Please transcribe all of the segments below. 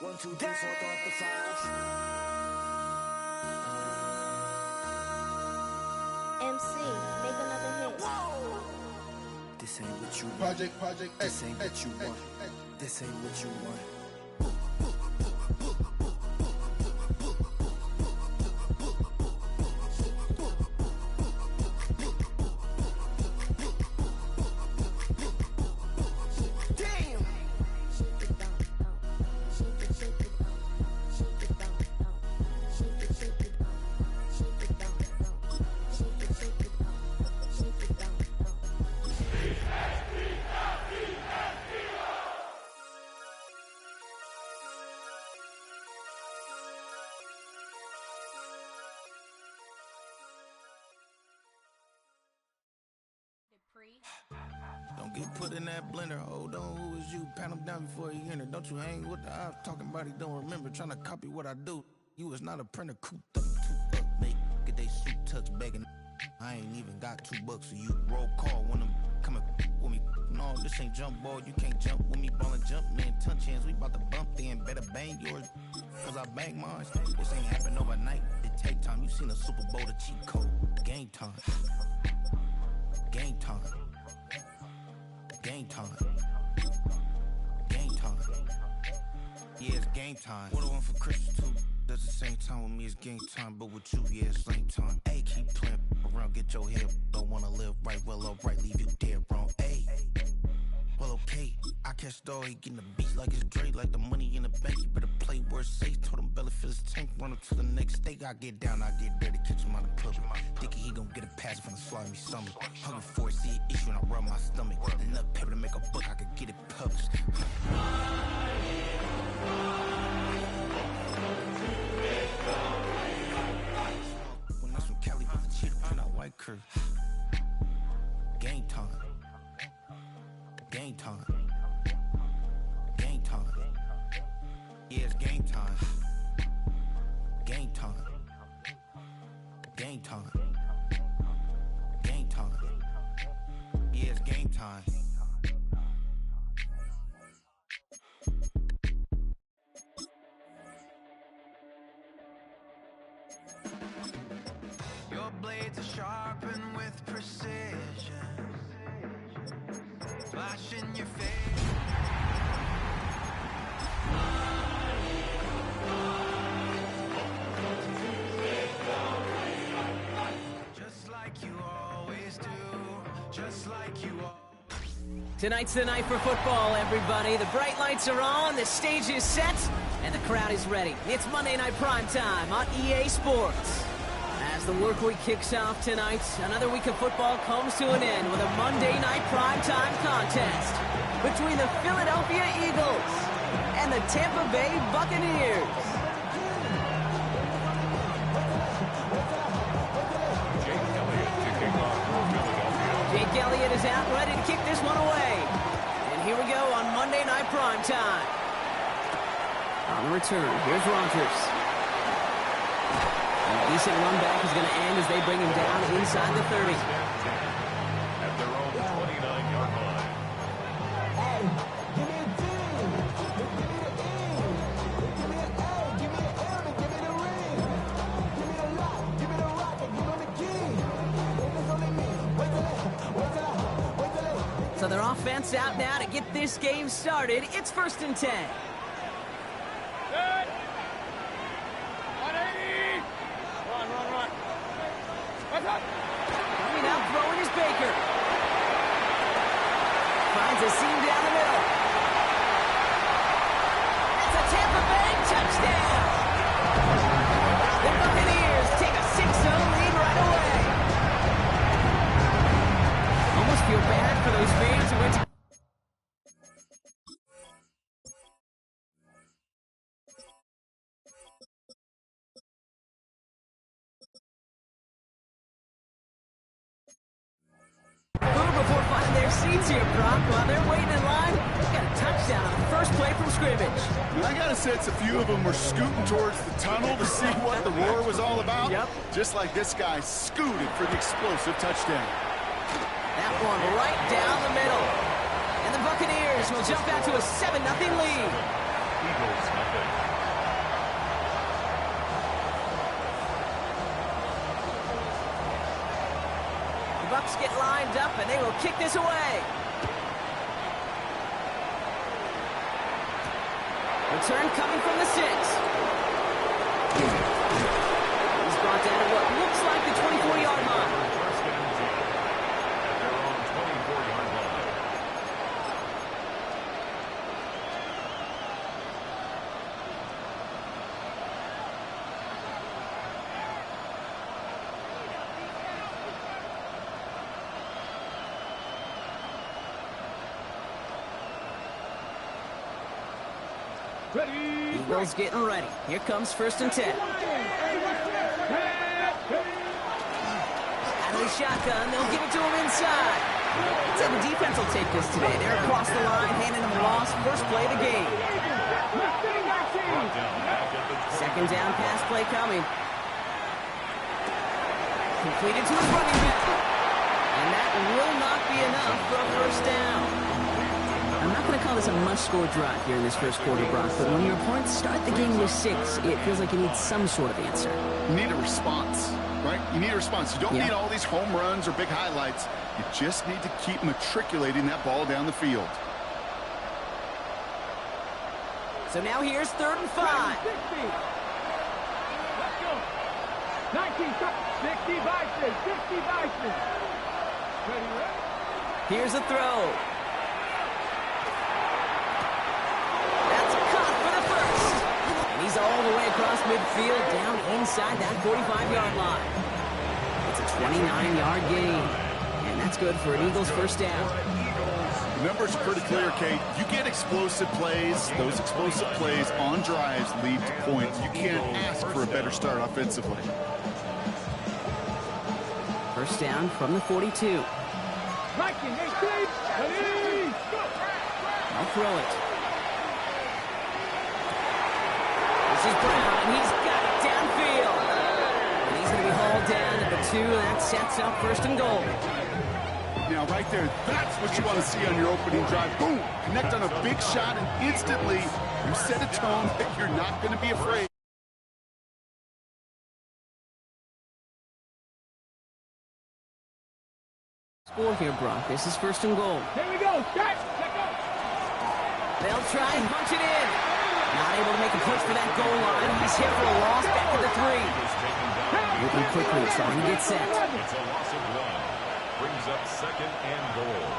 1, 2, 3, 4, 5. MC, make another hit. This ain't what you want. Project This ain't what you want. This ain't what you want. Don't get put in that blender. Hold on, who is you? Pat him down before he enter. Don't you hang with the ops talking about he don't remember. Trying to copy what I do. You is not a printer. Cooped up, too up, make get they suit tucks begging. I ain't even got $2, so you roll call when I'm coming with me. No, this ain't jump ball. You can't jump with me. Ballin' jump, man. Touch hands. We bout to bump then. Better bang yours, cause I bang mine. This ain't happen overnight. It take time. You seen a Super Bowl, the cheat code. Game time. Game time. Game time. Game time. Yeah, it's game time. Order one for Christmas too. At the same time with me, it's game time. But with you, yeah, it's lame time. Hey, keep playing around, get your head. Don't wanna live right, well, alright, leave you dead wrong. Hey, well, okay. I catch the dog, he getting the beat like it's Dre, like the money in the bank. You better play where it's safe. Told him Bella fill his tank, run up to the next state. I get down, I get dirty, catch him on the club. Thinking he gon' get a pass from the slimy stomach. Hungry for it, see an issue and I rub my stomach. Enough paper to make a book, I could get it published. When that's from Cali with the cheetah print out white curve. Game time. Game time. Game time. Yeah, it's game time. Game time. Game time. Game time. Yeah, it's game time. Your blades are sharpened with precision. Flash in your face. Just like you always do. Just like you always. Tonight's the night for football, everybody. The bright lights are on, the stage is set, and the crowd is ready. It's Monday Night Primetime on EA Sports. As the work week kicks off tonight, another week of football comes to an end with a Monday Night Primetime contest between the Philadelphia Eagles and the Tampa Bay Buccaneers. Jake Elliott is out, ready to kick this one away. And here we go on Monday Night Primetime. On the return, here's Rodgers. And a decent run back is going to end as they bring him down inside the 30. At their own 29-yard line. Hey, give me a D. Give me an A. Give me an L. Give me the ring. Give me the lock. Give me the rock. And give me the key. If it's only me, wait till So their offense out now to get this game started. It's 1st and 10. Coming out, throwing is Baker. Finds a seam down the middle. It's a Tampa Bay touchdown. The Buccaneers take a 6-0 lead right away. Almost feel bad for those fans who went to... before finding their seats here, Brock. While they're waiting in line, they got a touchdown on the first play from scrimmage. I got a sense a few of them were scooting towards the tunnel to see what the roar was all about. Yep. Just like this guy scooted for the explosive touchdown. That one right down the middle. And the Buccaneers celebration will jump out to a 7-0 lead. Eagles nothing. The Bucs get lined up, and they will kick this away. Return coming from the 6. He's brought down at what looks like the 24-yard line. First and 10 at their own 24-yard line. Eagles getting ready. Here comes 1st and 10. Out of the shotgun, they'll give it to him inside. So the defense will take this today. They're across the line, handing him a loss. First play of the game. Second down pass play coming. Completed to his running back. And that will not be enough for a first down. I'm not going to call this a must-score drive here in this first quarter, Brock, but when your opponents start the game with 6, it feels like you need some sort of answer. You need a response, right? You need a response. You don't need all these home runs or big highlights. You just need to keep matriculating that ball down the field. So now here's 3rd and 5. 60. Let's go. 19, 60 Bison. 60 Bison. Ready, ready? Here's a throw. That's caught for the first. And he's all the way across midfield, down inside that 45-yard line. It's a 29-yard gain. And that's good for an Eagles first down. The numbers are pretty clear, Kate. You get explosive plays. Those explosive plays on drives lead to points. You can't ask for a better start offensively. First down from the 42. I'll throw it. This is Brown, and he's got it downfield. And he's going to be hauled down at the 2. That sets up 1st and goal. Now, right there, that's what you want to see on your opening drive. Boom! Connect on a big shot, and instantly you set a tone that you're not going to be afraid. Score here, Brock. This is 1st and goal. Here we go. Start. They'll try and punch it in. Not able to make a push for that goal line. He's hit for a loss back at the 3. Moving quickly, trying to get set. It's a loss of 1. Brings up 2nd and goal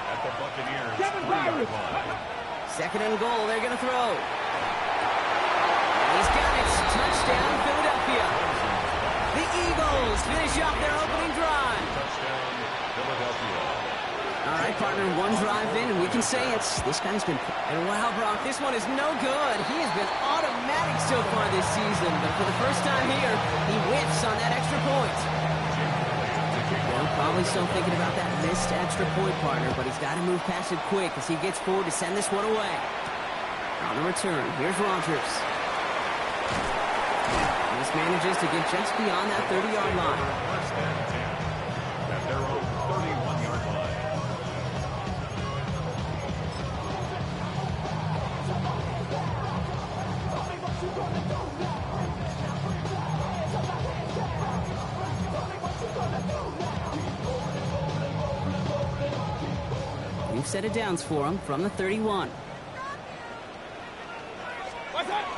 at the Buccaneers 3-yard line. 2nd and goal. They're going to throw. He's got it. Touchdown, Philadelphia. The Eagles finish off their opening drive. Touchdown, Philadelphia. All right, partner, one drive in, and we can say this guy's been... And wow, Brock, this one is no good. He has been automatic so far this season, but for the first time here, he whiffs on that extra point. Well, probably still thinking about that missed extra point, partner, but he's got to move past it quick as he gets forward to send this one away. On the return, here's Rodgers. And this manages to get just beyond that 30-yard line. First and 10 at their own 31-yard line. We've set it downs for him from the 31. What's up? Out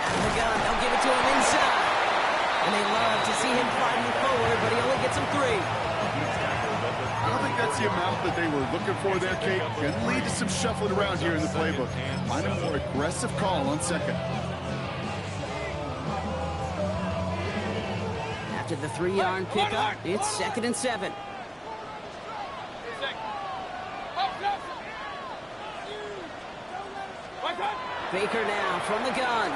of the gun, they'll give it to him inside. And they love to see him fighting forward, but he only gets him 3. I don't think that's the amount that they were looking for there, Kate. Going to lead to some shuffling around here in the playbook. Find a more aggressive call on 2nd. After the 3-yard pickup, it's 2nd and 7. Baker now from the gun.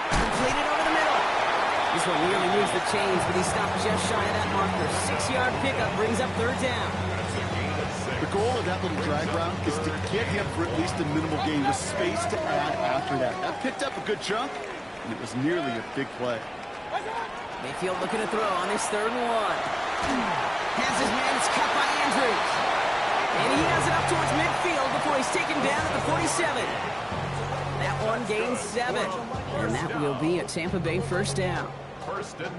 Completed over the middle. This one really moves the chains, but he stopped just shy of that marker. 6-yard pickup brings up 3rd down. The goal of that little drag route is to get him for at least a minimal gain with space to add after that. That picked up a good chunk, and it was nearly a big play. Mayfield looking to throw on this 3rd and 1. Has his man, it's cut by Andrews. And he has it up towards midfield, but he's taken down at the 47. That one gains 7. And that will be a Tampa Bay first down.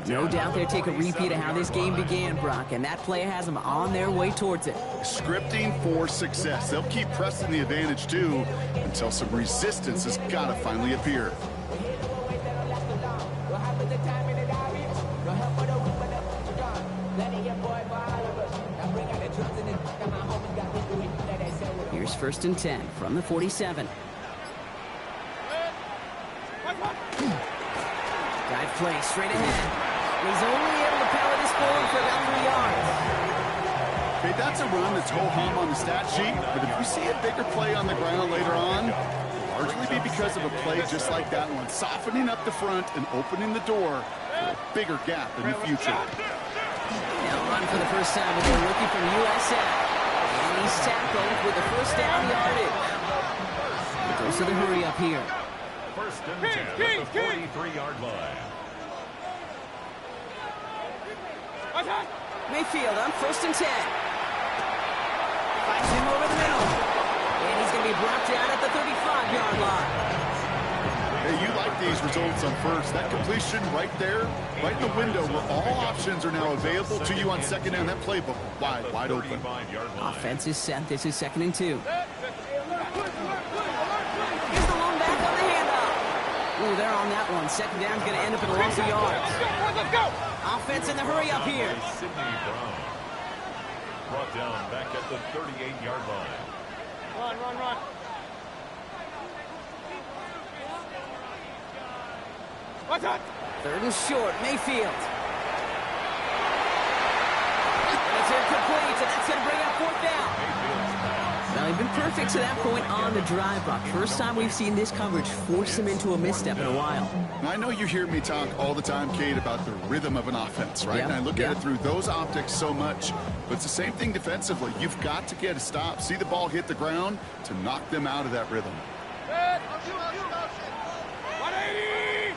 No doubt they'll take a repeat of how this game began, Brock, and that play has them on their way towards it. Scripting for success. They'll keep pressing the advantage, too, until some resistance has got to finally appear. Here's 1st and 10 from the 47. Dive play straight ahead. He's only able to power this forward for about 3 yards. Okay, that's a run that's ho-hum on the stat sheet, but if we see a bigger play on the ground later on, it'll largely be because of a play just like that one, softening up the front and opening the door for a bigger gap in the future. Now run for the first time with a rookie from USF. And he's tackled with the first down yardage. It goes to the hurry up here. 1st and 10 at the 43-yard line. Mayfield on 1st and 10. Finds him over the middle. And he's going to be brought down at the 35-yard line. Hey, you like these results on first. That completion right there, right in the window where all options are now available to you on second down. That playbook wide open. Offense is set. This is 2nd and 2. Here's the lone back on the handoff. Ooh, they're on that one. Second down's going to end up in a loss of yards. Let's go. Offense in the hurry up here. Sidney Brown brought down back at the 38-yard line. Run. 3rd and short, Mayfield. And it's incomplete, and that's going to bring up 4th down. Now, they've been perfect to that point on the drive, Brock. First time we've seen this coverage force them into a misstep in a while. Now, I know you hear me talk all the time, Kate, about the rhythm of an offense, right? And I look at it through those optics so much. But it's the same thing defensively. You've got to get a stop, see the ball hit the ground to knock them out of that rhythm. 180!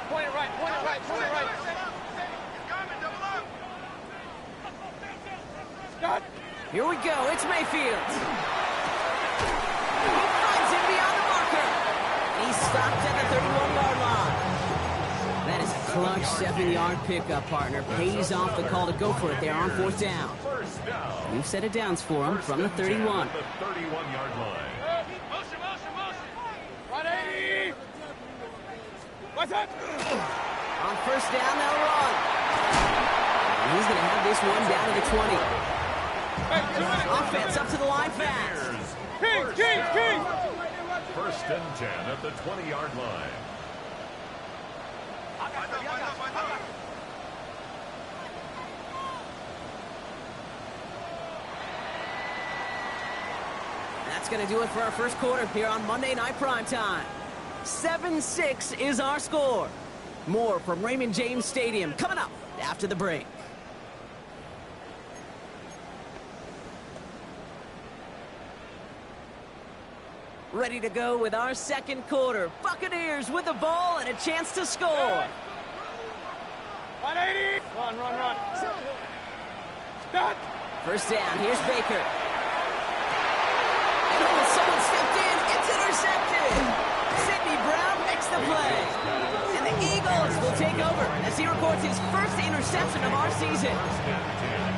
Point it right. Here we go, it's Mayfield. He finds him beyond the marker. He's stopped at the 31-yard line. That is a clutch 7-yard pickup, partner. Pays off the call to go for it there on 4th down. We've set it downs for him from the 31. The 31-yard line. Motion. 180! What's that? On 1st down, they'll run. And he's going to have this one down to the 20. Offense up to the line fast. King! 1st and 10 at the 20-yard line. That's going to do it for our first quarter here on Monday Night Primetime. 7-6 is our score. More from Raymond James Stadium coming up after the break. Ready to go with our second quarter. Buccaneers with the ball and a chance to score. 180! Run. Start! First down, here's Baker. And someone stepped in, it's intercepted. Sidney Brown makes the play. And the Eagles will take over as he records his first interception of our season.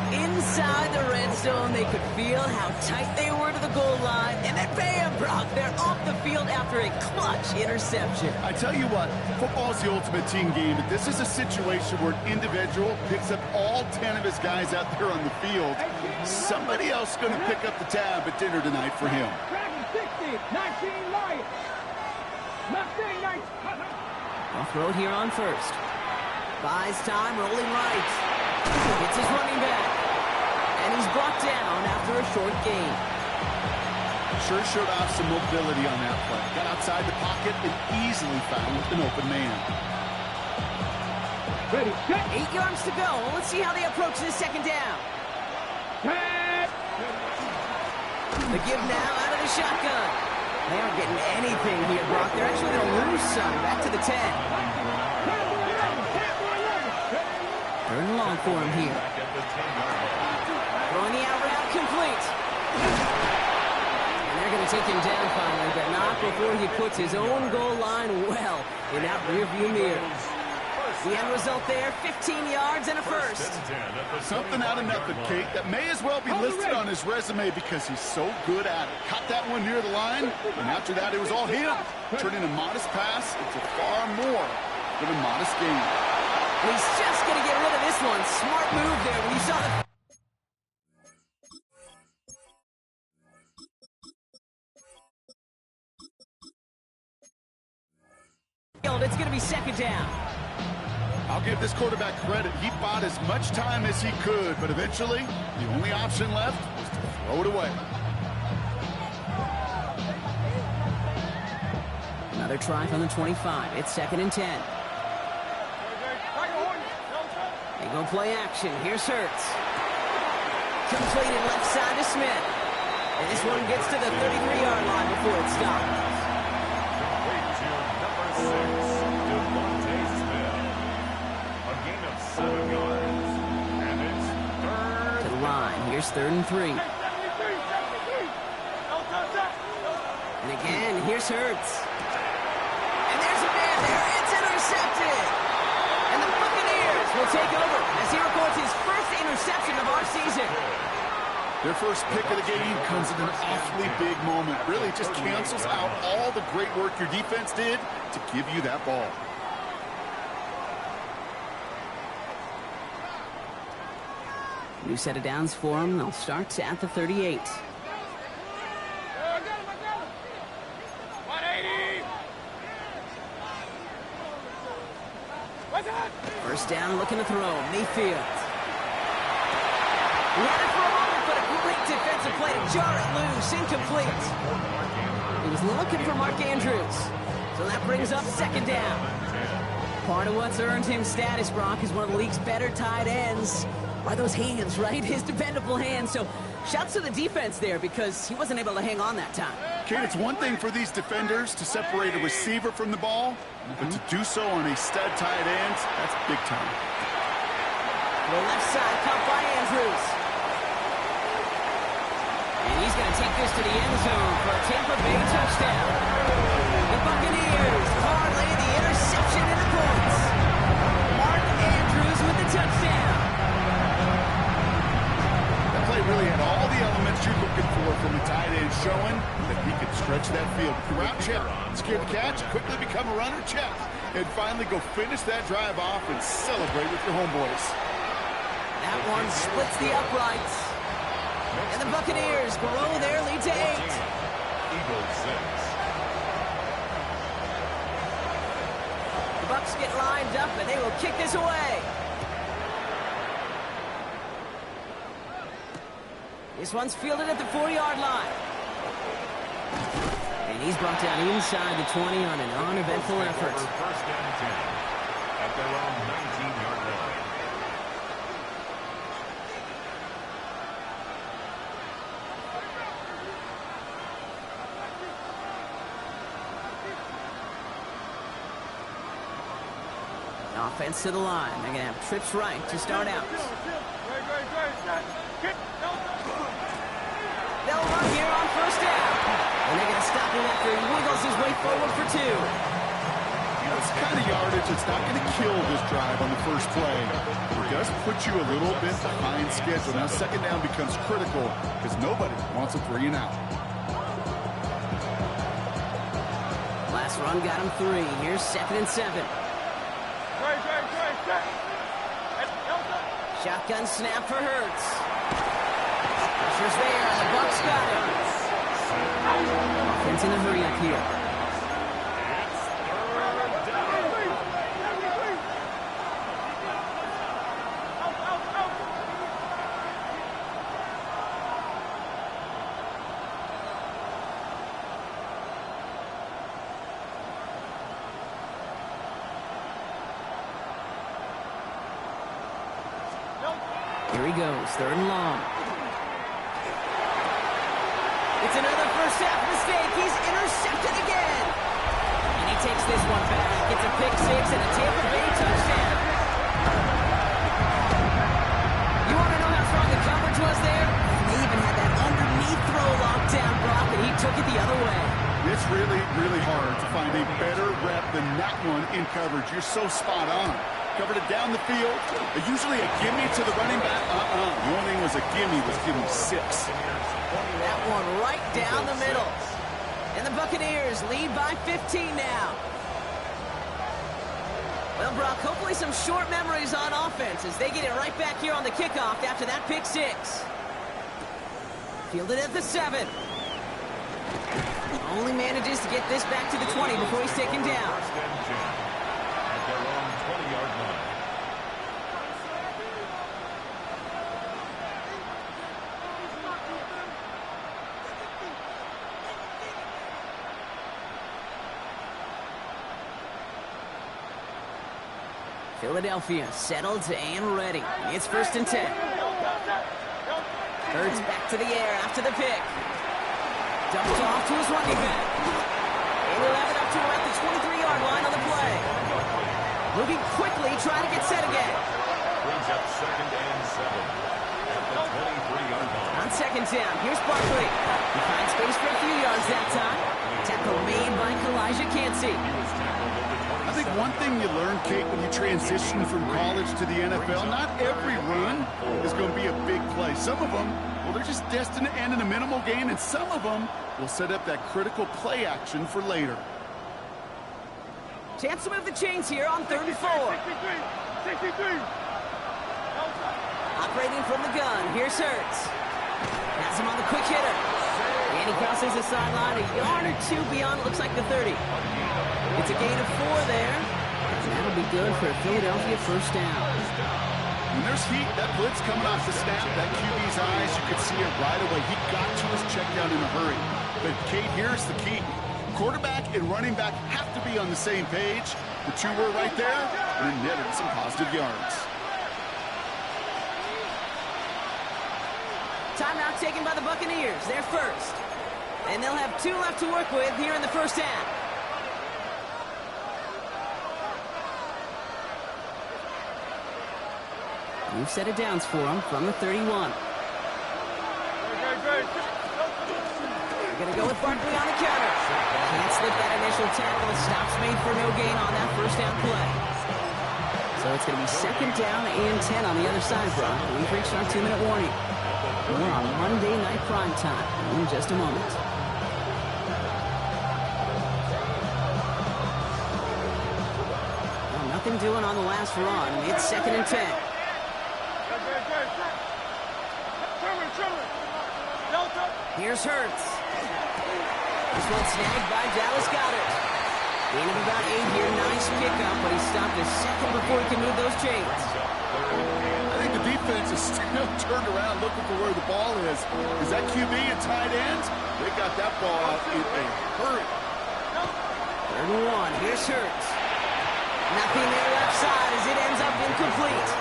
Inside the red zone, they could feel how tight they were to the goal line. And then bam, Brock, they're off the field after a clutch interception. I tell you what, football is the ultimate team game. But this is a situation where an individual picks up all 10 of his guys out there on the field. Somebody else is going to pick up the tab at dinner tonight for him. 19 Lions. I'll throw it here on 1st. Buys time, rolling right. It's his running back. And he's brought down after a short gain. Sure showed off some mobility on that play. Got outside the pocket and easily found an open man. Ready, set. 8 yards to go. Let's see how they approach this second down. The give now out of the shotgun. They aren't getting anything here, Brock. They're actually going to lose some. Back to the 10. Third and long for him here. Throwing the out route complete. take him down finally, but not before he puts his own goal line well in that rearview mirror. The end result there, 15 yards and a first. Something out of nothing, Kate, that may as well be listed on his resume because he's so good at it. Caught that one near the line, and after that it was all him. Turning a modest pass into far more than a modest gain. He's just going to get rid of this one. Smart move there when you saw the... It's going to be second down. I'll give this quarterback credit. He bought as much time as he could, but eventually, the only option left was to throw it away. Another try from the 25. It's 2nd and 10. They go play action. Here's Hurts. Completed left side to Smith. And this one gets to the 33-yard line before it's stopped. Here's 3rd and 3. And again, here's Hurts. And there's a man there. It's intercepted. And the Buccaneers will take over as he records his first interception of our season. Their first pick of the game comes at an awfully big moment. Really just cancels out all the great work your defense did to give you that ball. New set of downs for them. They'll start at the 38. 180. First down, looking to throw. Mayfield. Ran it for a moment, but a great defensive play to jar it loose. Incomplete. He was looking for Mark Andrews. So that brings up second down. Part of what's earned him status, Brock, is one of the league's better tight ends. Are those hands, right? His dependable hands. So shouts to the defense there because he wasn't able to hang on that time. Kate, it's one thing for these defenders to separate a receiver from the ball, but to do so on a stud tight end, that's big time. The left side caught by Andrews. And he's going to take this to the end zone for a Tampa Bay touchdown. The Buccaneers parlay the interception into points. Mark Andrews with the touchdown. Play really had all the elements you're looking for from a tight end, showing that he could stretch that field. Route check, scared to catch, quickly become a runner check, and finally go finish that drive off and celebrate with your homeboys. That one splits the uprights. And the Buccaneers grow their lead to 8. Eagles 6. The Bucs get lined up and they will kick this away. This one's fielded at the 4-yard line. And he's brought down inside the 20 on an uneventful effort. First and 10 at their own 19-yard line. Offense to the line. They're going to have trips right to start out. They'll run here on first down. And they're going to stop him after he wiggles his way forward for 2. That's kind of yardage. It's not going to kill this drive on the first play. It does put you a little bit behind schedule. Now second down becomes critical because nobody wants a 3 and out. Last run got him 3. Here's 2nd and 7. Shotgun snap for Hurts. Pressure's there, and the Bucs got him. Offense in a hurry up here. Here he goes, 3rd and long. It's another first half mistake. He's intercepted again. And he takes this one back. It's a pick 6 and a Tampa Bay touchdown. You want to know how strong the coverage was there? They even had that underneath throw locked down, Brock, and he took it the other really, really hard to find a better rep than that one in coverage. You're so spot on. Covered it down the field. Usually a gimme to the running back. The only thing was a gimme was gimme 6. That one right down the middle. And the Buccaneers lead by 15 now. Well, Brock, hopefully some short memories on offense as they get it right back here on the kickoff after that pick 6. Fielded at the 7. Only manages to get this back to the 20 before he's taken down. First and 10 at their own 20-yard line. Philadelphia settled and ready. It's first and 10. Hurts back to the air after the pick. Dumps off to his running back. And he'll have it up to about the 23-yard line on the play. Moving quickly, trying to get set again. Brings up second and 7 at the 23-yard line. On second down, here's Barkley. He finds space for a few yards that time. Tackle made by Kalijah Cansey. I think one thing you learn, Kate, when you transition from college to the NFL, not every run is going to be a big play. Some of them, well, they're just destined to end in a minimal gain, and some of them will set up that critical play action for later. Chance to move the chains here on 3rd and 4. 63. Operating from the gun, here's Hurts. Has him on the quick hitter. And he crosses the sideline a yard or 2 beyond, looks like the 30. It's a gain of 4 there. And that'll be good for a Philadelphia first down. When there's heat, that blitz coming off the snap, that QB's eyes, you could see it right away. He got to his check down in a hurry. But, Kate, here's the key. Quarterback and running back have to be on the same page. The two were right there, and it netted some positive yards. Timeout taken by the Buccaneers. They're first. And they'll have 2 left to work with here in the first half. New set of downs for him from the 31. We're going to go with Barkley on the counter. Can't slip that initial tackle. Stops made for no gain on that first down play. So it's going to be second down and 10 on the other side, Brock. We've reached our 2-minute warning. More on Monday Night Prime Time in just a moment. Well, nothing doing on the last run. It's second and 10. Here's Hurts. This one snagged by Dallas Goedert. Gain of about 8 here. Nice pickup, but he stopped a second before he can move those chains. I think the defense is still turned around looking for where the ball is. Is that QB and tight ends? They got that ball out in a hurry. 3rd and 1. Here's Hurts. Nothing there left side as it ends up incomplete.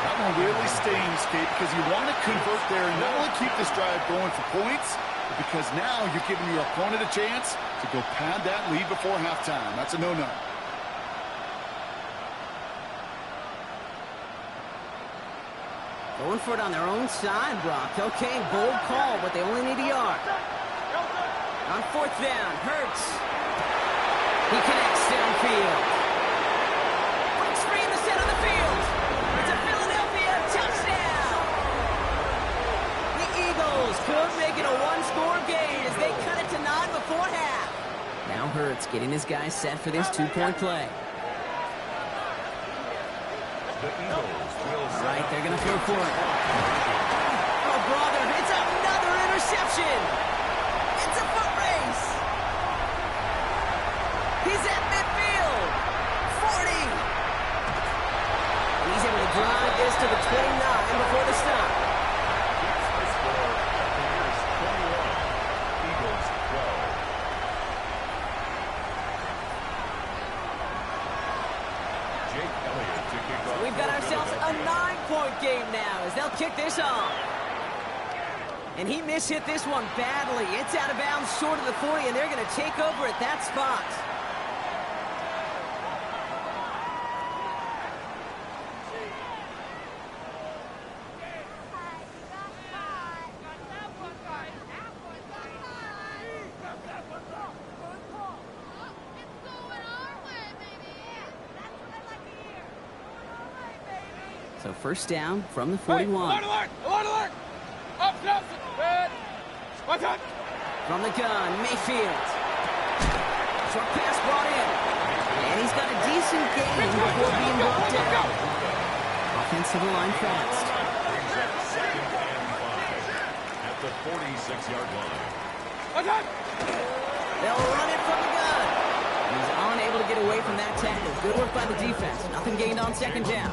That one really stings, Kate, because you want to convert there and not only keep this drive going for points, but because now you're giving your opponent a chance to go pad that lead before halftime. That's a no-no. Going for it on their own side, Brock. Okay, bold call, but they only need a yard. On 4th down, Hurts. He connects downfield. Breaks free in the center of the field. It's a Philadelphia touchdown. The Eagles could make it a one-score game as they cut it to 9 before half. Now Hurts getting his guys set for this 2-point play. The Eagles will Right, they're going to throw for it. Oh, brother, it's another interception. It's a foot race. He's at midfield. 40. And he's able to drive this to the 29 before the stop. the score. Buccaneers 21, Eagles 12. Jake Elliott to kick off. We've got ourselves a 9-point game now as they'll kick this off. And he mishit this one badly. It's out of bounds short of the 40, and they're going to take over at that spot. So first down from the 41. Alert! Up, red. Watch out! From the gun, Mayfield. Short pass brought in. And he's got a decent gain before being brought down. Offensive line fast. Brings up second and 5 at the 46-yard line. Watch out! They'll run it from the gun. He's unable to get away from that tackle. Good work by the defense. Nothing gained on second down.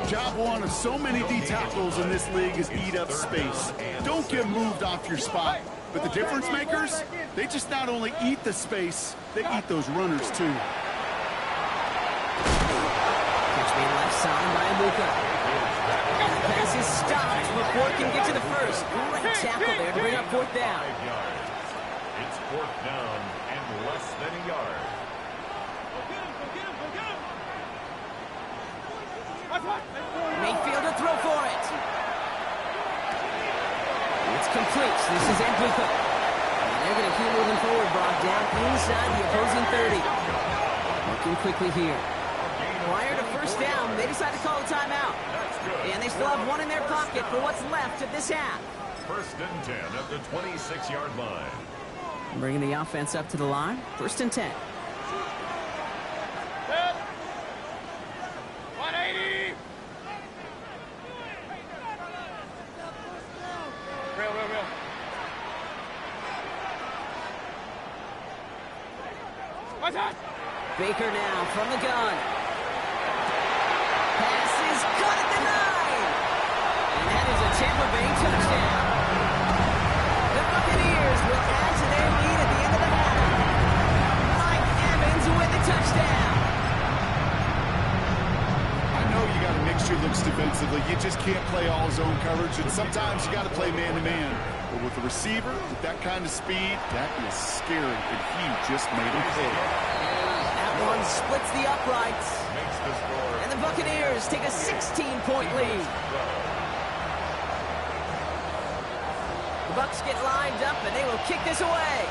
Job one of so many D tackles in this league is eat up space. Don't get moved off your spot. But the difference makers, they just not only eat the space, they eat those runners too. Catch made left side by Luka. Pass is stopped before it can get to the first. Great tackle there to bring up fourth down. 5 yards. It's fourth down and less than a yard. Mayfield to throw for it. It's complete. This is Andluka. And they're going to keep moving forward, Brogdon, inside the opposing 30. Looking quickly here. Prior to first down, they decide to call a timeout. And they still have one in their pocket for what's left of this half. First and 10 at the 26-yard line. Bringing the offense up to the line. First and 10. 180! Real. Watch out! Baker now from the gun. Pass is cut at the 9. And that is a Tampa Bay touchdown. The Buccaneers will add to their lead at the end of the half. Mike Evans with the touchdown. I know you got to mix your looks defensively. You just can't play all zone coverage, and sometimes you got to play man-to-man. But with a receiver with that kind of speed, that is scary, and he just made him pay. That one splits the uprights. Makes the score. And the Buccaneers take a 16-point lead. The Bucs get lined up, and they will kick this away.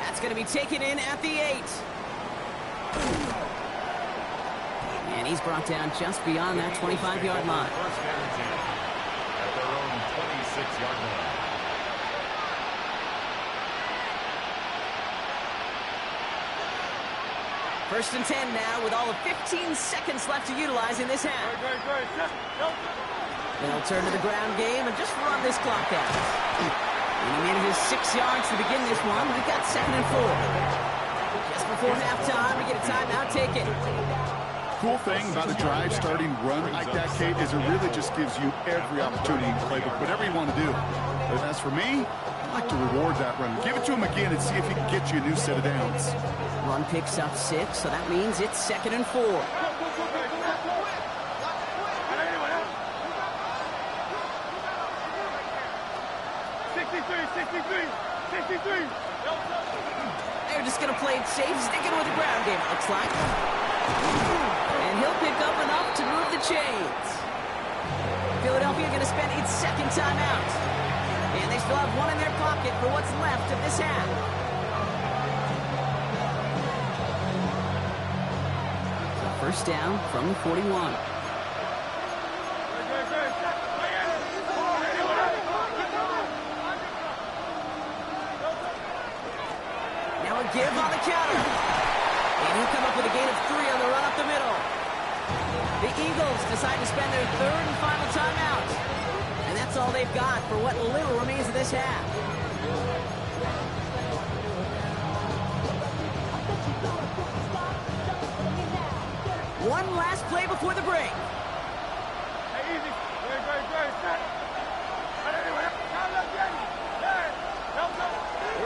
That's going to be taken in at the 8. And he's brought down just beyond that 25-yard line. First and 10 at their own 26-yard line. First and 10 now with all of 15 seconds left to utilize in this half. They'll turn to the ground game and just run this clock out. And he manages 6 yards to begin this one. We've got second and 4. Just before halftime, we get a timeout taken. Cool thing about a drive starting run like that, Kate, is it really just gives you every opportunity to play with whatever you want to do. But as for me, I like to reward that run. Give it to him again and see if he can get you a new set of downs. Run picks up 6, so that means it's second and 4. 63. They're just going to play it safe, sticking with the ground game, it looks like. And he'll pick up enough to move the chains. Philadelphia going to spend its second timeout. And they still have one in their pocket for what's left of this half. So first down from the 41. Now a give on the counter. And he'll come up with a gain of 3 on the run up the middle. The Eagles decide to spend their third and final timeout. And that's all they've got for what little remains of this half. One last play before the break.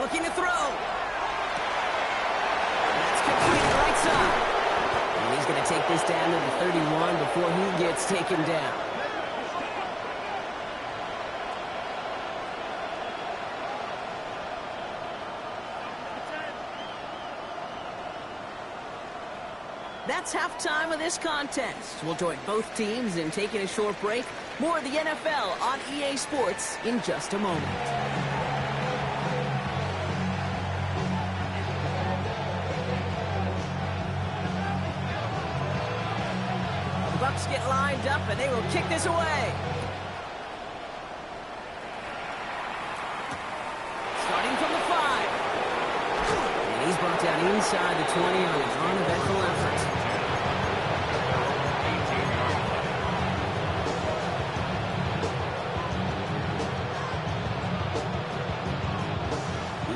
Looking to throw. That's complete right side. And he's going to take this down to the 31 before he gets taken down. That's halftime of this contest. We'll join both teams in taking a short break. More of the NFL on EA Sports in just a moment. get lined up, and they will kick this away. Starting from the 5. And he's brought down inside the 20 on an uneventful effort.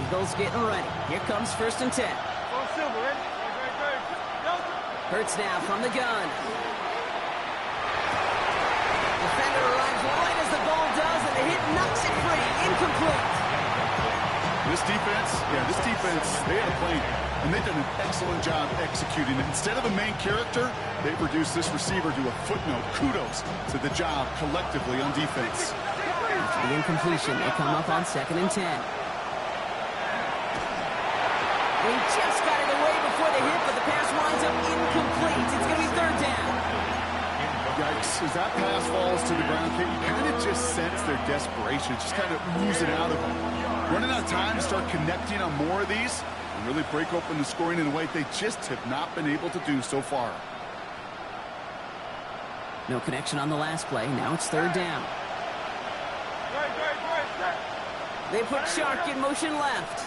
Eagles getting ready. Here comes 1st and 10. Hurts now from the gun. Defender arrives right as the ball does, and the hit knocks it free. Incomplete. This defense, they had a plan, and they've done an excellent job executing it. Instead of a main character, they've reduced this receiver to a footnote. Kudos to the job collectively on defense. After the incompletion, they come up on 2nd and 10. He just got it away before the hit, but the pass winds up incomplete. It's going to be 3rd down. Yikes. As that pass falls to the ground, you kind of just sense their desperation, just kind of oozing out of them. Running out of time to start connecting on more of these and really break open the scoring in a way they just have not been able to do so far. No connection on the last play. Now it's 3rd down. They put Shark in motion left.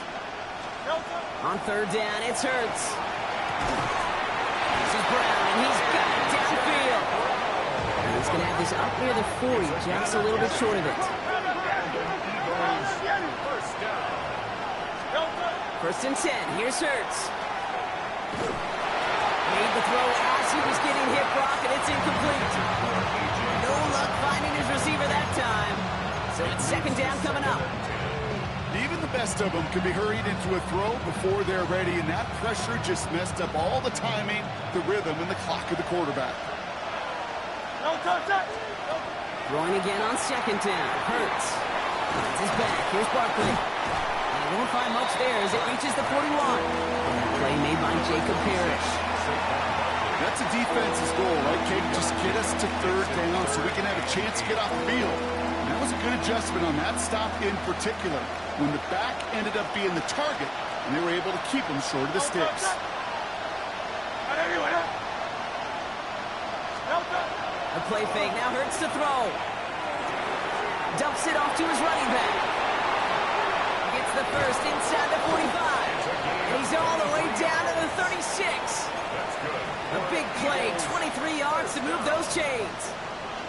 On 3rd down, it's Hurts. This is Brown, and he's got it downfield. And he's going to have this up near the 40, just a little bit short of it. 1st and 10, here's Hurts. Made the throw as he was getting hit, Brock, and it's incomplete. No luck finding his receiver that time. So it's 2nd down coming up. Even the best of them can be hurried into a throw before they're ready, and that pressure just messed up all the timing, the rhythm, and the clock of the quarterback. Throwing again on 2nd down. Hurts. Finds his back. Here's Barkley. And he won't find much there as it reaches the 41. That play made by Jacob Parrish. That's a defense's goal, right, Kate? Just get us to 3rd down so we can have a chance to get off the field. And that was a good adjustment on that stop in particular, when the back ended up being the target, and they were able to keep him short of the sticks. A play fake, now Hurts to throw. Dumps it off to his running back. Gets the first inside the 45. And he's all the way down to the 36. A big play, 23 yards to move those chains.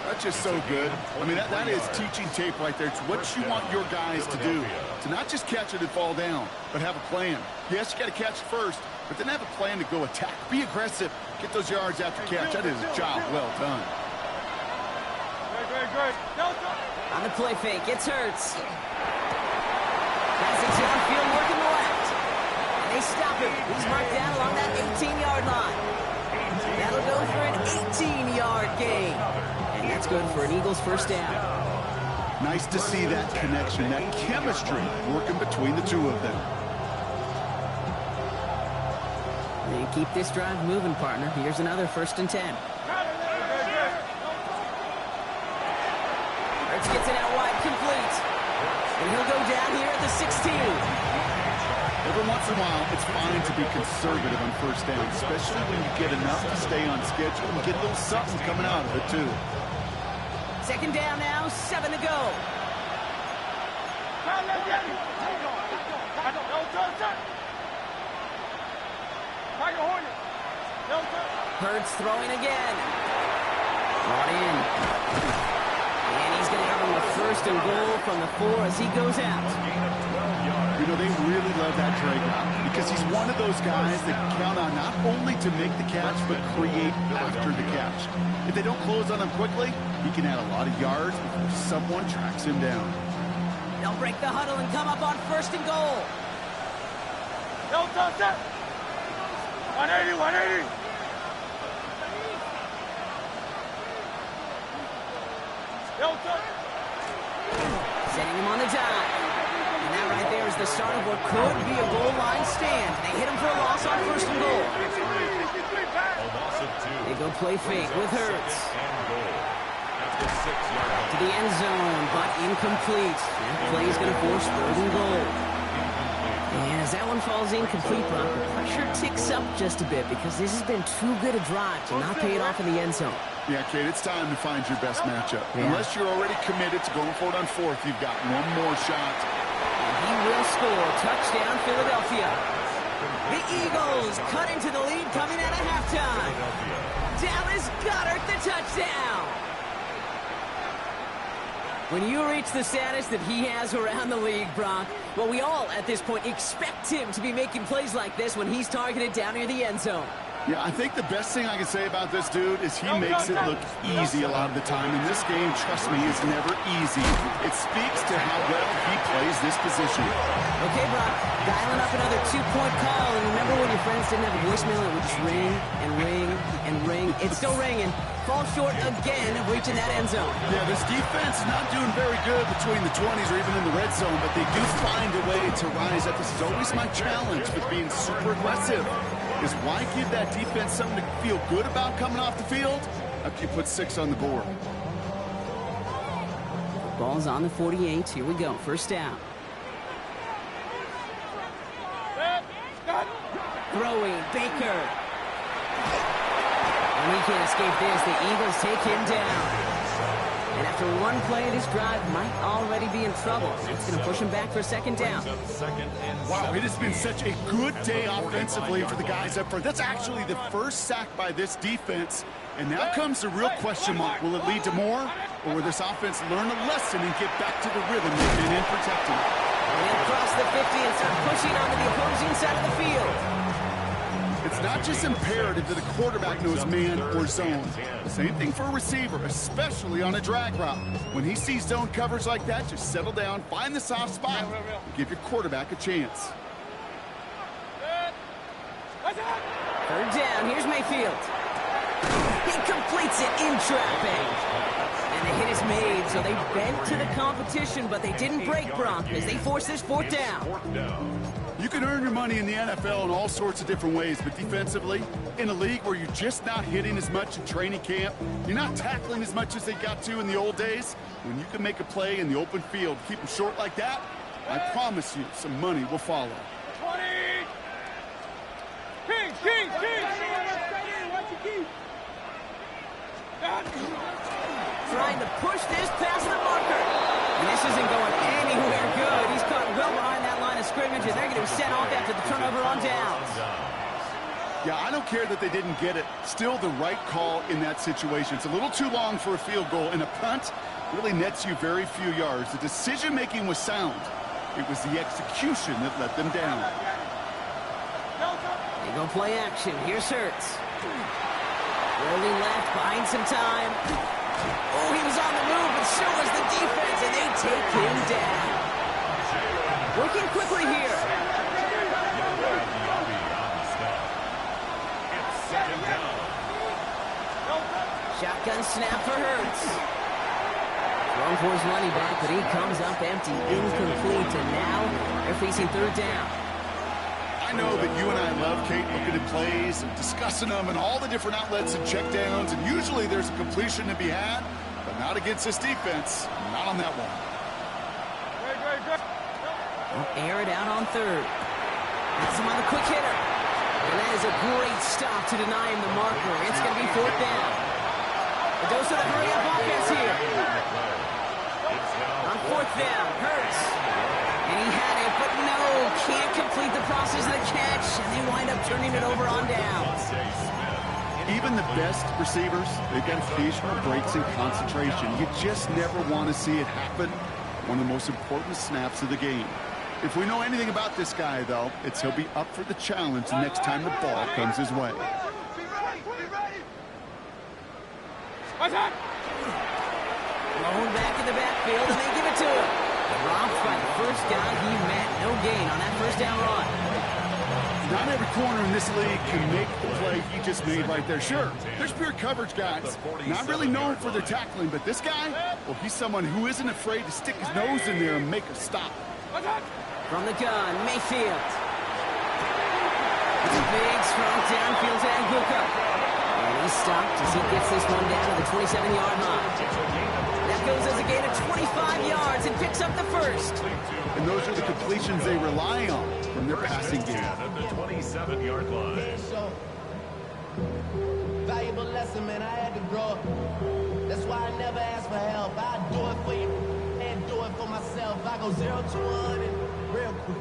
That's just so good. I mean, that is teaching tape right there. It's what you want your guys to do. To not just catch it and fall down, but have a plan. Yes, you got to catch it first, but then have a plan to go attack. Be aggressive. Get those yards after catch. That is a job well done. On the play fake, it's Hurts. Pass it downfield, working the left. And they stop him. He's marked down along that 18-yard line. That'll go for an 18-yard gain. And that's good for an Eagles 1st down. Nice to see that connection, that chemistry working between the two of them. They keep this drive moving, partner. Here's another 1st and 10. Hurts gets it out wide, complete. And he'll go down here at the 16. Every once in a while, it's fine to be conservative on 1st down, especially when you get enough to stay on schedule and get a little something coming out of it, too. 2nd down now, 7 to go. Hurts throwing again. Brought in. And he's going to have him a 1st and goal from the 4 as he goes out. You know, they really love that Drake because he's one of those guys that count on not only to make the catch, but create after the catch. If they don't close on him quickly, he can add a lot of yards before someone tracks him down. They'll break the huddle and come up on 1st and goal. 180. Setting him on the dive. And that right there is the start of what could be a goal line stand. They hit him for a loss on 1st and goal. They go play fake with Hurts. To the end zone, but incomplete. That play is going to force 3rd and goal. And as that one falls incomplete, Brock, the pressure ticks up just a bit because this has been too good a drive to not pay it off in the end zone. Yeah, Kate, it's time to find your best matchup. Yeah. Unless you're already committed to going for it on fourth, you've got one more shot. He will score. Touchdown, Philadelphia. The Eagles cut into the lead coming out of halftime. Dallas Goedert the touchdown. When you reach the status that he has around the league, Brock, well, we all at this point expect him to be making plays like this when he's targeted down near the end zone. Yeah, I think the best thing I can say about this dude is he makes it look easy a lot of the time. And this game, trust me, is never easy. It speaks to how well he plays this position. Okay, Brock, dialing up another two-point call. And remember when your friends didn't have a voicemail, it would just ring and ring and ring. It's still ringing. Fall short again of reaching that end zone. Yeah, this defense is not doing very good between the 20s or even in the red zone, but they do find a way to rise up. This is always my challenge with being super aggressive, is why give that defense something to feel good about coming off the field after you put 6 on the board. Ball's on the 48. Here we go. First down. Throwing, Baker. And he can't escape this. The Eagles take him down. And after one play, this drive might already be in trouble. It's going to push him back for a second down. Wow, it has been such a good day offensively for the guys up front. That's actually the first sack by this defense. And now comes the real question mark. Will it lead to more? Or will this offense learn a lesson and get back to the rhythm they've been in protecting? And they cross the 50 and start pushing onto the opposing side of the field. It's not just imperative that the quarterback knows man or zone. Same thing for a receiver, especially on a drag route. When he sees zone coverage like that, just settle down, find the soft spot, and give your quarterback a chance. Third down, here's Mayfield. He completes it in traffic. And the hit is made, so they bent to the competition, but they didn't break, Brock, as they force this fourth down. You can earn your money in the NFL in all sorts of different ways, but defensively, in a league where you're just not hitting as much in training camp, you're not tackling as much as they got to in the old days, when you can make a play in the open field, keep them short like that, I promise you some money will follow. 20! King! Trying to push this past the marker. And this isn't going anywhere good. He's caught well behind that line of scrimmage, and they're going to be sent off after the turnover on downs. Yeah, I don't care that they didn't get it. Still the right call in that situation. It's a little too long for a field goal, and a punt really nets you very few yards. The decision-making was sound. It was the execution that let them down. They go play action. Here's Hurts. Rolling left, buying some time. Oh, he was on the move, but so was the defense, and they take him down. Working quickly here. Shotgun snap for Hurts. Thrown for his running back, but he comes up empty, incomplete, and now they're facing third down. I know that you and I love, Kate, looking at plays and discussing them and all the different outlets and checkdowns, and usually there's a completion to be had, but not against this defense. Not on that one. They'll air it out on third. That's him on the quick hitter. And that is a great stop to deny him the marker. It's going to be fourth down. A dose of the hurry-up offense here. On fourth down, Hurts. And he had it, but no, can't complete the process of the catch, and they wind up turning it over on downs. Even the best receivers, they've got occasional breaks in concentration. You just never want to see it happen. One of the most important snaps of the game. If we know anything about this guy, though, it's he'll be up for the challenge the next time the ball comes his way. Blown back in the backfield, and they give it to him. Dropped by the first guy he met. No gain on that first down run. Not every corner in this league can make the play he just made right there. Sure, there's pure coverage guys, not really known for their tackling, but this guy, well, he's someone who isn't afraid to stick his nose in there and make a stop. From the gun, Mayfield. It's a big, strong downfield to Anguka. And he's stopped as he gets this one down to the 27-yard line. That goes as a gain of 25 yards and picks up the first. And those are the completions they rely on from their passing game. At the 27-yard line. Valuable valuable lesson, man. I had to grow up. That's why I never ask for help. I do it for you and do it for myself. I go 0 to 100 real quick.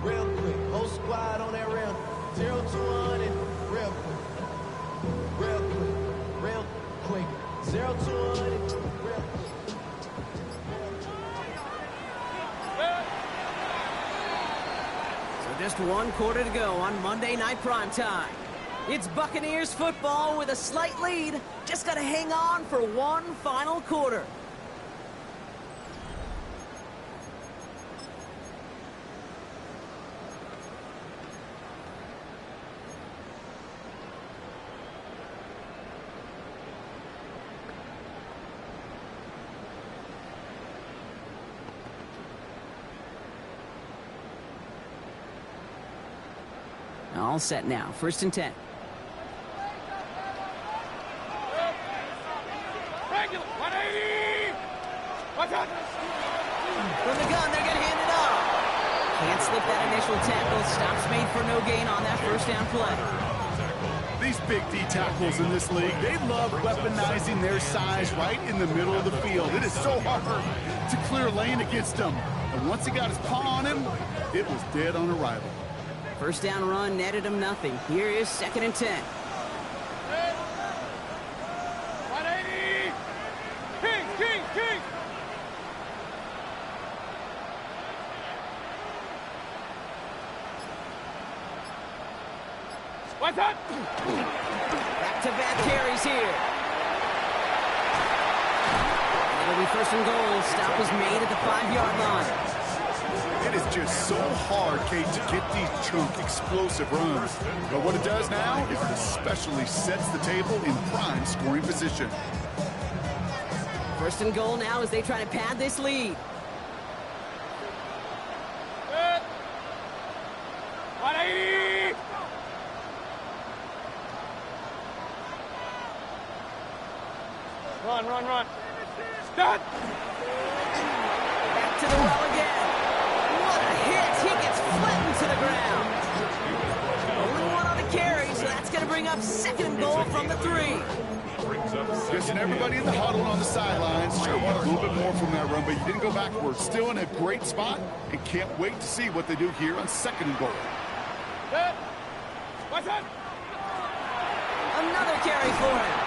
Real quick. Whole squad on that rail. 0 to 100 real quick. Real quick. Real quick. 0 to 100 real quick. So just 1 quarter to go on Monday Night Primetime. It's Buccaneers football with a slight lead. Just got to hang on for one final quarter. All set now. 1st and 10. Regular, 180! Watch out! From the gun, they're going to hand it off. Can't slip that initial tackle. Stops made for no gain on that 1st down play. These big D tackles in this league, they love weaponizing their size right in the middle of the field. It is so hard to clear lane against them. And once he got his paw on him, it was dead on arrival. 1st down run netted him nothing. Here is 2nd and 10. 180! King, king, king! What's that? Back-to-back carries here. It'll be 1st and goal. Stop was made at the 5-yard line. It is just so hard, Kate, to get these chunk, explosive runs. But what it does now is it especially sets the table in prime scoring position. 1st and goal now as they try to pad this lead. 180! Run, run, run. Start! Back to the well again. What a hit. He gets flattened to the ground. Only 1 on the carry, so that's going to bring up 2nd and goal from the 3. Just everybody in the huddle on the sidelines. Sure want a little bit more from that run, but you didn't go backwards. Still in a great spot and can't wait to see what they do here on 2nd and goal. What's that? Another carry for him.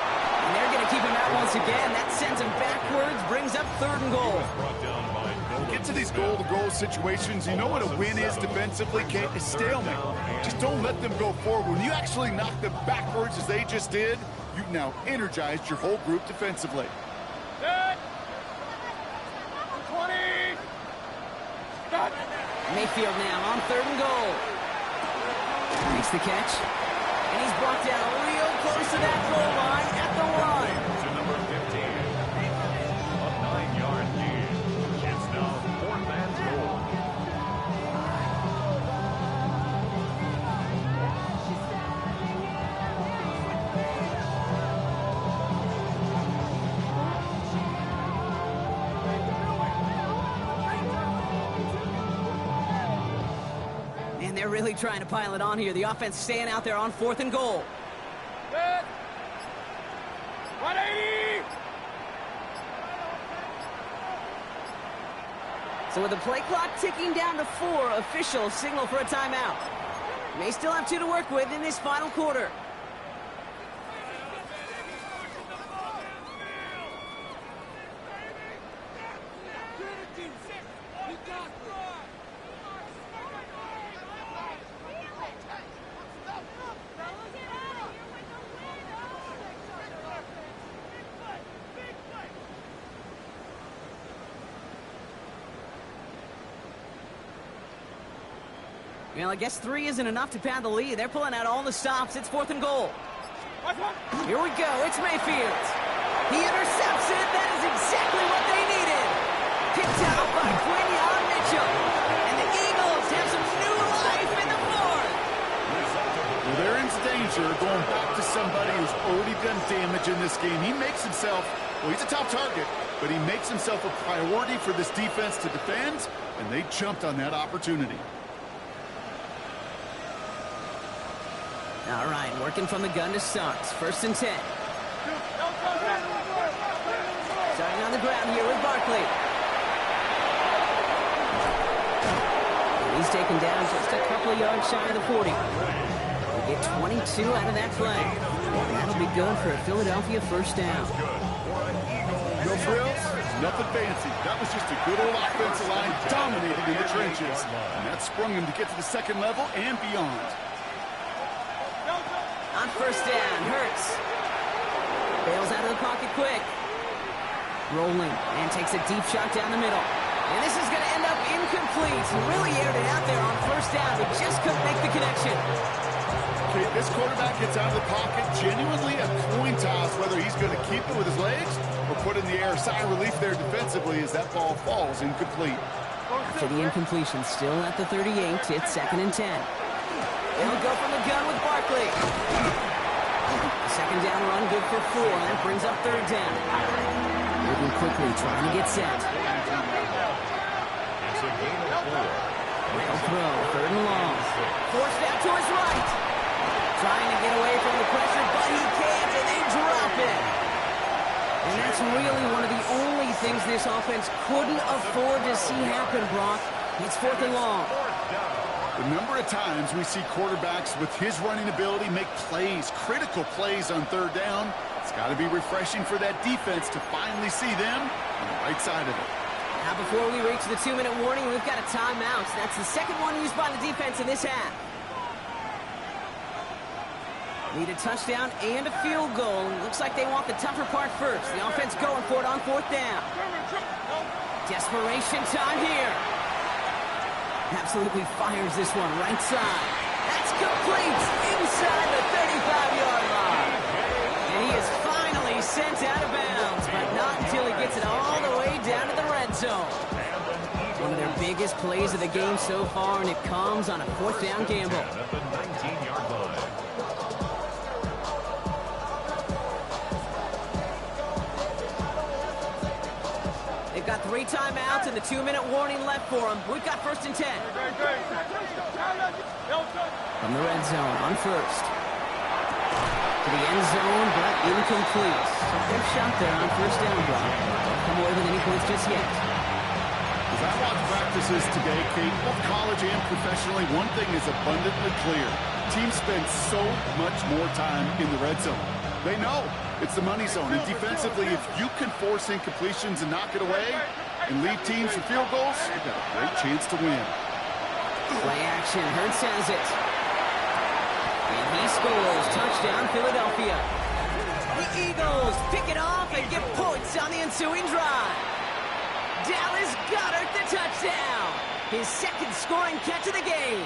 And they're going to keep him out once again. That sends him backwards, brings up 3rd and goal. Get to these goal-to-goal situations. You know what a win is defensively, Kate? A stalemate. Just don't let them go forward. When you actually knock them backwards as they just did, you've now energized your whole group defensively. 20! Start! Mayfield now on 3rd and goal. Makes the catch. And he's brought down real close to that goal line at the 1. To number 15. A 9-yard gain. It's now 4th and goal. And they're really trying to pile it on here. The offense staying out there on 4th and goal. 180! So with the play clock ticking down to 4, officials signal for a timeout. May still have 2 to work with in this final quarter. Well, I guess 3 isn't enough to pad the lead. They're pulling out all the stops. It's 4th and goal. Here we go. It's Mayfield. He intercepts it. That is exactly what they needed. Picked out by Quinyon Mitchell. And the Eagles have some new life in the 4th. Well, they're in danger going back to somebody who's already done damage in this game. He makes himself, well, he's a top target, but he makes himself a priority for this defense to defend, and they jumped on that opportunity. All right, working from the gun to start. First and 10. Starting on the ground here with Barkley. He's taken down just a couple of yards shy of the 40. They get 22 out of that play. And that'll be good for a Philadelphia first down. No frills, nothing fancy. That was just a good old offensive line dominating in the trenches. And that sprung him to get to the second level and beyond. On first down, Hurts. Bails out of the pocket quick. Rolling and takes a deep shot down the middle. And this is going to end up incomplete. He really aired it out there on first down, but just couldn't make the connection. Okay, this quarterback gets out of the pocket, genuinely a coin toss whether he's going to keep it with his legs or put in the air. Sigh of relief there defensively as that ball falls incomplete. After the incompletion, still at the 38, it's second and 10. They'll go from the gun with Barkley. Second down run, good for 4. That brings up third down. Moving quickly, trying to get set. They'll throw, third and long. Forced out to his right. Trying to get away from the pressure, but he can't, and they drop it. And that's really one of the only things this offense couldn't afford to see happen, Brock. It's fourth and long. The number of times we see quarterbacks with his running ability make plays, critical plays on third down, it's got to be refreshing for that defense to finally see them on the right side of it. Now before we reach the 2-minute warning, we've got a timeout. That's the second one used by the defense in this half. Need a touchdown and a field goal. Looks like they want the tougher part first. The offense going for it on fourth down. Desperation time here. Absolutely fires this one right side. That's complete inside the 35-yard line. And he is finally sent out of bounds, but not until he gets it all the way down to the red zone. One of their biggest plays of the game so far, and it comes on a fourth down gamble. At the 19-yard line. They've got 3 timeouts and the 2-minute warning left for them. We've got first and 10. From the red zone on first. To the end zone, but incomplete. So good shot there on first down, Brock. Don't come away with any points just yet. As I watch practices today, Kate, both college and professionally, one thing is abundantly clear. Teams spend so much more time in the red zone. They know it's the money zone. And defensively, if you can force incompletions and knock it away and leave teams for field goals, you've got a great chance to win. Play action. Hurts has it. And he scores. Touchdown, Philadelphia. The Eagles pick it off and get points on the ensuing drive. Dallas Goedert the touchdown. His second scoring catch of the game.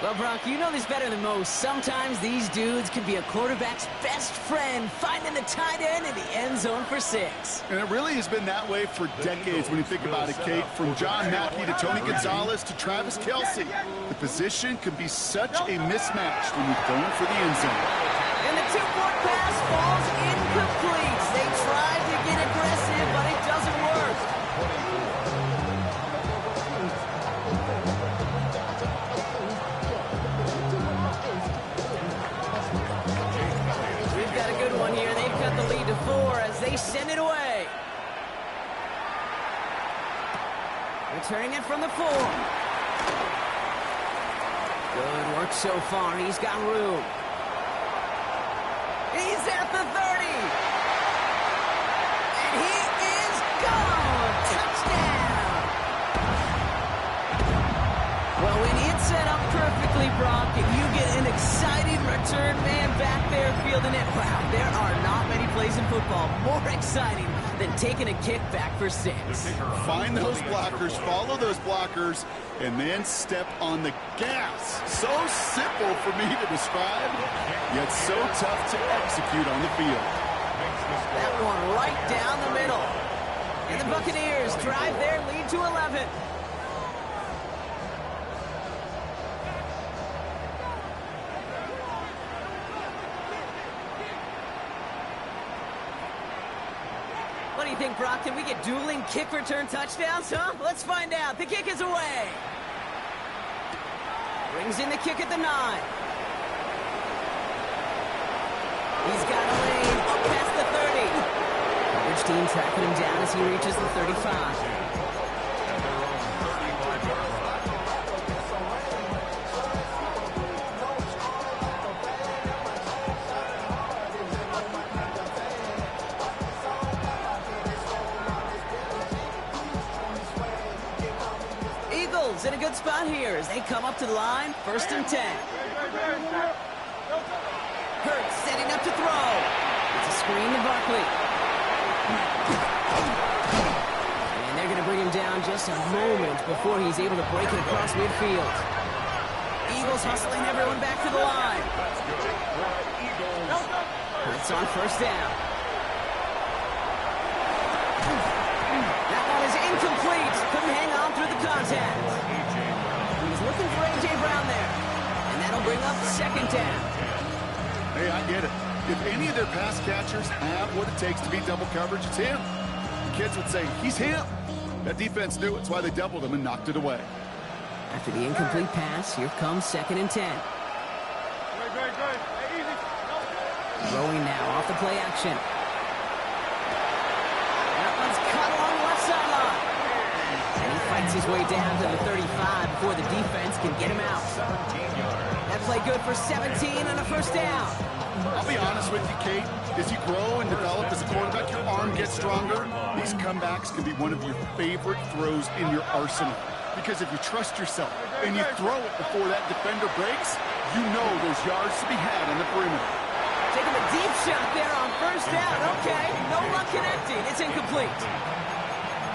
Well, Brock, you know this better than most. Sometimes these dudes can be a quarterback's best friend, finding the tight end in the end zone for 6. And it really has been that way for decades when you think about it, Kate. From John Mackey to Tony Gonzalez to Travis Kelce. The position can be such a mismatch when you're going for the end zone. And the two-point pass falls incomplete. They tried to get aggressive, but it doesn't work. We've got a good one here. They've got the lead to 4 as they send it away. Returning it from the 4. Good work so far. He's got room. He's at the 30. And he is gone. Touchdown. Well, when it's set up perfectly, Brock, if you get an exciting return man back there fielding it, wow, there are not many plays in football more exciting than taking a kick back for 6. Find those blockers, follow those blockers, and then step on the gas. So simple for me to describe, yet so tough to execute on the field. That one right down the middle. And the Buccaneers drive their lead to 11. What do you think, Brock? Can we get dueling kick return touchdowns, huh? Let's find out. The kick is away. Brings in the kick at the 9. He's got a lane up past the 30. Coverage team tracking him down as he reaches the 35. Eagles in a good spot here as they come up to the line. 1st and 10. Hurts setting up to throw. It's a screen to Barkley. And they're going to bring him down just a moment before he's able to break it across midfield. Eagles hustling everyone back to the line. Hurts on 1st down. That one is incomplete. Couldn't hang on through the contact. He's looking for A.J. Brown there. And that'll bring up 2nd down. Hey, I get it. If any of their pass catchers have what it takes to beat double coverage, it's him. The kids would say, he's him. That defense knew it. That's why they doubled him and knocked it away. After the incomplete pass, here comes 2nd and 10. Throwing now off the play action. That one's cut along the left sideline. And he fights his way down to the 35 before the defense can get him out. That play good for 17 and a 1st down. I'll be honest with you, Kate. As you grow and develop as a quarterback, your arm gets stronger. These comebacks can be one of your favorite throws in your arsenal. Because if you trust yourself and you throw it before that defender breaks, you know there's yards to be had on the perimeter. Taking a deep shot there on 1st down. Okay, no luck connecting. It's incomplete.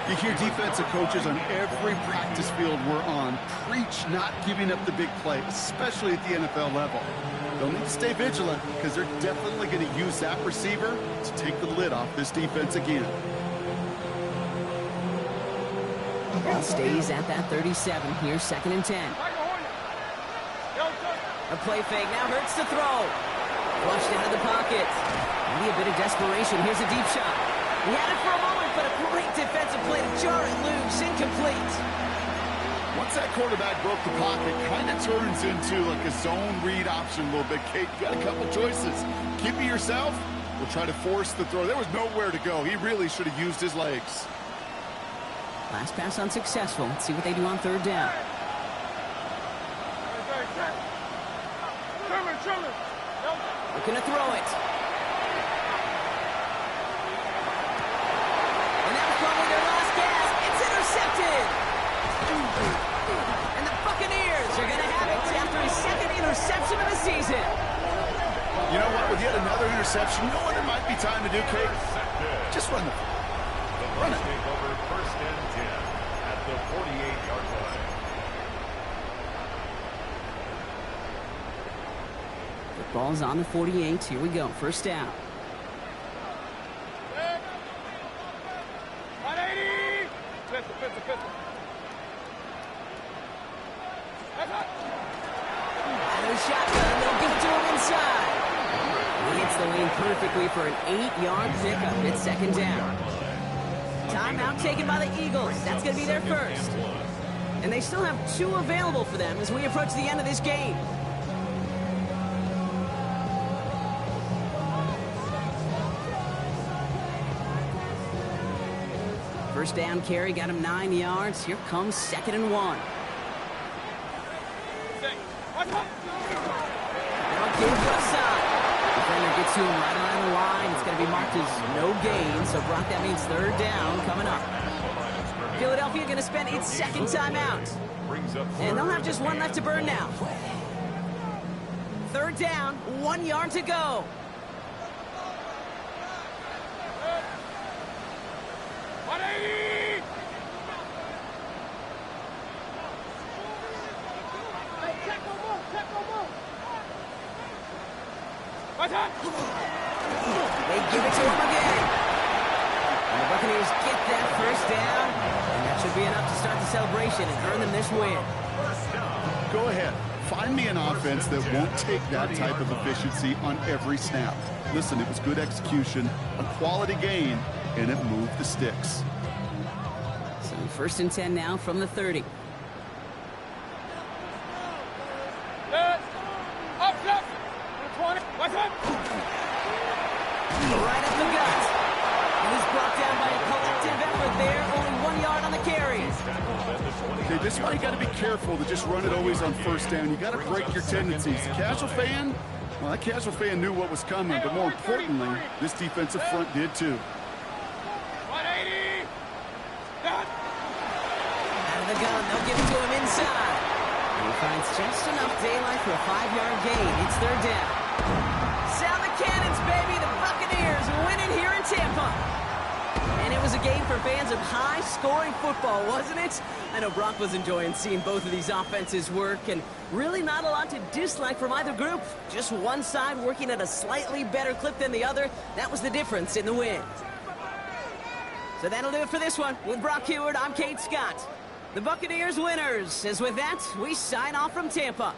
You hear defensive coaches on every practice field we're on preach not giving up the big play, especially at the NFL level. They'll need to stay vigilant because they're definitely going to use that receiver to take the lid off this defense again. Ball stays at that 37. Here's 2nd and 10. A play fake. Now Hurts to throw. Flushed out of the pocket. Maybe a bit of desperation. Here's a deep shot. He had it for a moment, but a great defensive play to jar it loose. Incomplete. Once that quarterback broke the pocket, kind of turns into like a zone read option a little bit. Kate, you got a couple choices. Keep it yourself or try to force the throw. There was nowhere to go. He really should have used his legs. Last pass unsuccessful. Let's see what they do on 3rd down. Looking to throw it. And that was probably their last gasp. It's intercepted. And the Buccaneers are going to have it after his 2nd interception of the season. You know what? With yet another interception, you know what it might be time to do, Kate? Just run it. Run it. Over 1st and 10 at the 48-yard line. Ball's on the 48. Here we go. 1st down. Out of the shotgun. They'll give it to him inside. He hits the lane perfectly for an 8-yard pickup. It's 2nd down. Timeout taken by the Eagles. That's going to be their 1st. And they still have 2 available for them as we approach the end of this game. First down carry got him 9 yards. Here comes 2nd and 1. Now give left side. Defender gets to him right around the line. It's going to be marked as no gain. So Brock, that means 3rd down coming up. Philadelphia going to spend its 2nd timeout. And they'll have just 1 left to burn now. 3rd down, 1 yard to go. They give it to him again. And the Buccaneers get that 1st down. And that should be enough to start the celebration and earn them this win. Go ahead. Find me an offense that won't take that type of efficiency on every snap. Listen, it was good execution, a quality game, and it moved the sticks. So 1st and 10 now from the 30. This is why you got to be careful to just run it always on first down. You got to break your tendencies. Casual fan, well, that casual fan knew what was coming, but more importantly, this defensive front did too. 180. Stop. Out of the gun, they'll give it to him inside. And he finds just enough daylight for a 5-yard gain. It's third down. Sound the cannons, baby. The Buccaneers win it here in Tampa. And it was a game for fans of high-scoring football, wasn't it? I know Brock was enjoying seeing both of these offenses work, and really not a lot to dislike from either group. Just one side working at a slightly better clip than the other. That was the difference in the win. So that'll do it for this one. With Brock Huard, I'm Kate Scott. The Buccaneers winners. As with that, we sign off from Tampa.